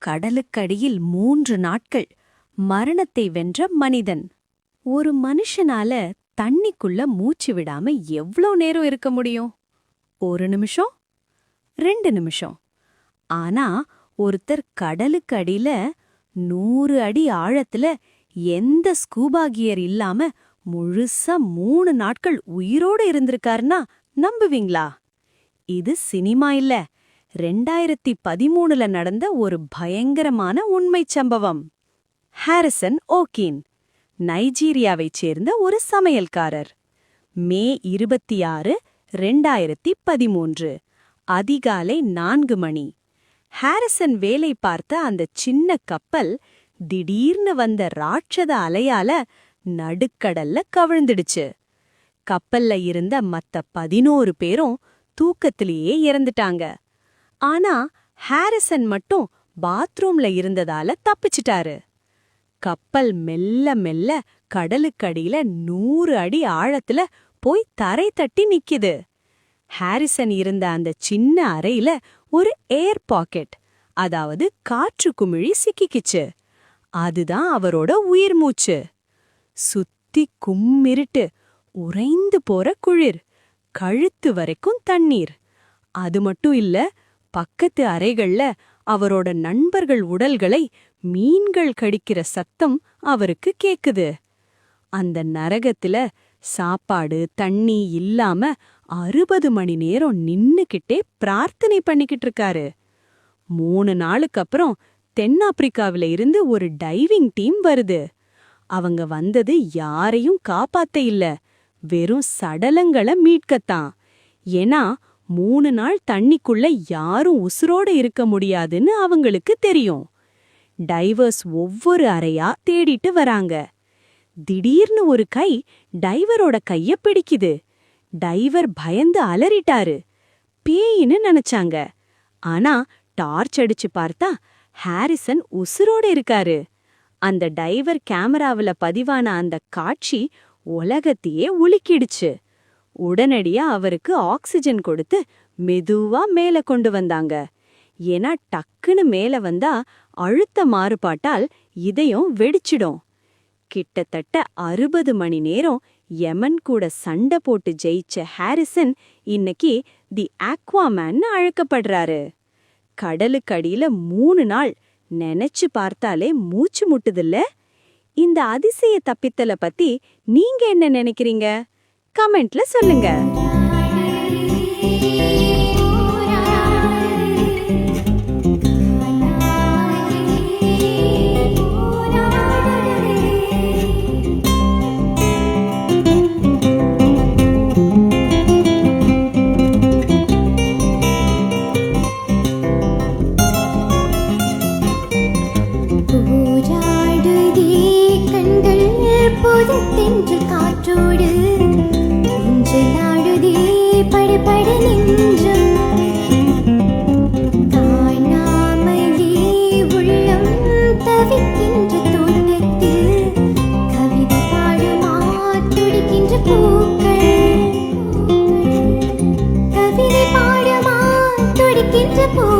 கடலுக்கடியில் 3 நாட்கள் மரணத்தை வென்ற மனிதன். ஒரு மனுஷனால தண்ணிக்குள்ள மூச்சு விடாம எவ்ளோ நேரம் இருக்க முடியும்? 1 நிமிஷம், 2 நிமிஷம். ஆனா ஒருத்தர் கடலுக்கு அடியில 100 அடி ஆழத்துல எந்த ஸ்கூபா கியர் இல்லாம முழுசா 3 நாட்கள் உயிரோட இருந்திருக்காருன்னா நம்புவீங்களா? இது சினிமா இல்ல, 2013ல நடந்த ஒரு பயங்கரமான உண்மைச் சம்பவம். ஹாரிசன் ஓகீன் நைஜீரியாவைச் சேர்ந்த ஒரு சமையல்காரர். மே 26, 2013 அதிகாலை 4 மணி. ஹாரிசன் வேலை பார்த்த அந்த சின்ன கப்பல் திடீர்னு வந்த ராட்சத அலையால நடுக்கடல்ல கவிழ்ந்துடுச்சு. கப்பல்ல இருந்த மத்த 11 பேரும் தூக்கத்திலேயே இறந்துட்டாங்க. ஆனா ஹாரிசன் மட்டும் பாத்ரூம்ல இருந்ததால தப்பிச்சிட்டாரு. கப்பல் மெல்ல மெல்ல கடலுக்கடியில 100 அடி ஆழத்துல போய் தரை தட்டி நிக்குது. ஹாரிசன் இருந்த அந்த சின்ன அறையில ஒரு ஏர் பாக்கெட், அதாவது காற்று குமிழி சிக்கிக்கிச்சு. அதுதான் அவரோட உயிர் மூச்சு. சுத்தி கும்மிருட்டு, உறைந்து போற குளிர், கழுத்து வரைக்கும் தண்ணீர். அது மட்டும் இல்ல, பக்கத்து அறைகள்ல அவரோட நண்பர்கள் உடல்களை மீன்கள் கடிக்கிற சத்தம் அவருக்கு கேக்குது. அந்த நரகத்துல சாப்பாடு தண்ணி இல்லாம 60 மணி நேரம் நின்னுக்கிட்டே பிரார்த்தனை பண்ணிக்கிட்டு இருக்காரு. 3 நாளுக்கு அப்புறம் தென்னாப்பிரிக்காவில இருந்து ஒரு டைவிங் டீம் வருது. அவங்க வந்தது யாரையும் காப்பாத்த இல்ல, வெறும் சடலங்களை மீட்கத்தான். ஏன்னா 3 நாள் தண்ணிக்குள்ள யாரும் உசுரோட இருக்க முடியாதுன்னு அவங்களுக்கு தெரியும். டைவர்ஸ் ஒவ்வொரு அறையா தேடிட்டு வராங்க. திடீர்னு ஒரு கை டைவரோட கைய பிடிக்குது. டைவர் பயந்து அலறிட்டாரு. பேயின்னு நினைச்சாங்க. ஆனா டார்ச் அடிச்சு பார்த்தா ஹாரிசன் உசுரோட இருக்காரு. அந்த டைவர் கேமராவுல பதிவான அந்த காட்சி உலகத்தையே உலுக்கிடுச்சு. உடனடியா அவருக்கு ஆக்சிஜன் கொடுத்து மெதுவா மேல கொண்டு வந்தாங்க. ஏன்னா டக்குன்னு மேல வந்தா அழுத்த மாறுபாட்டால் இதயம் வெடிச்சிடும். கிட்டத்தட்ட 60 மணி நேரம் யமன் கூட சண்டை போட்டு ஜெயிச்ச ஹாரிசன் இன்னைக்கு தி ஆக்வாமேன்னு அழைக்கப்படுறாரு. கடலுக்கடியில 3 நாள் நினைச்சு பார்த்தாலே மூச்சு முட்டுதில்ல? இந்த அதிசய தப்பித்தல பத்தி நீங்க என்ன நினைக்கிறீங்க? கமெண்ட்ல சொல்லுங்க. காற்றோடு ஊஞ்சலாடுதே படபட நெஞ்சம், காணாமலே உள்ளம் தவிக்கின்ற தோட்டத்தில் கவிதை பாடுமா துடிக்கின்ற பூக்கள், கவிதை பாடுமா துடிக்கின்ற பூக்கள்.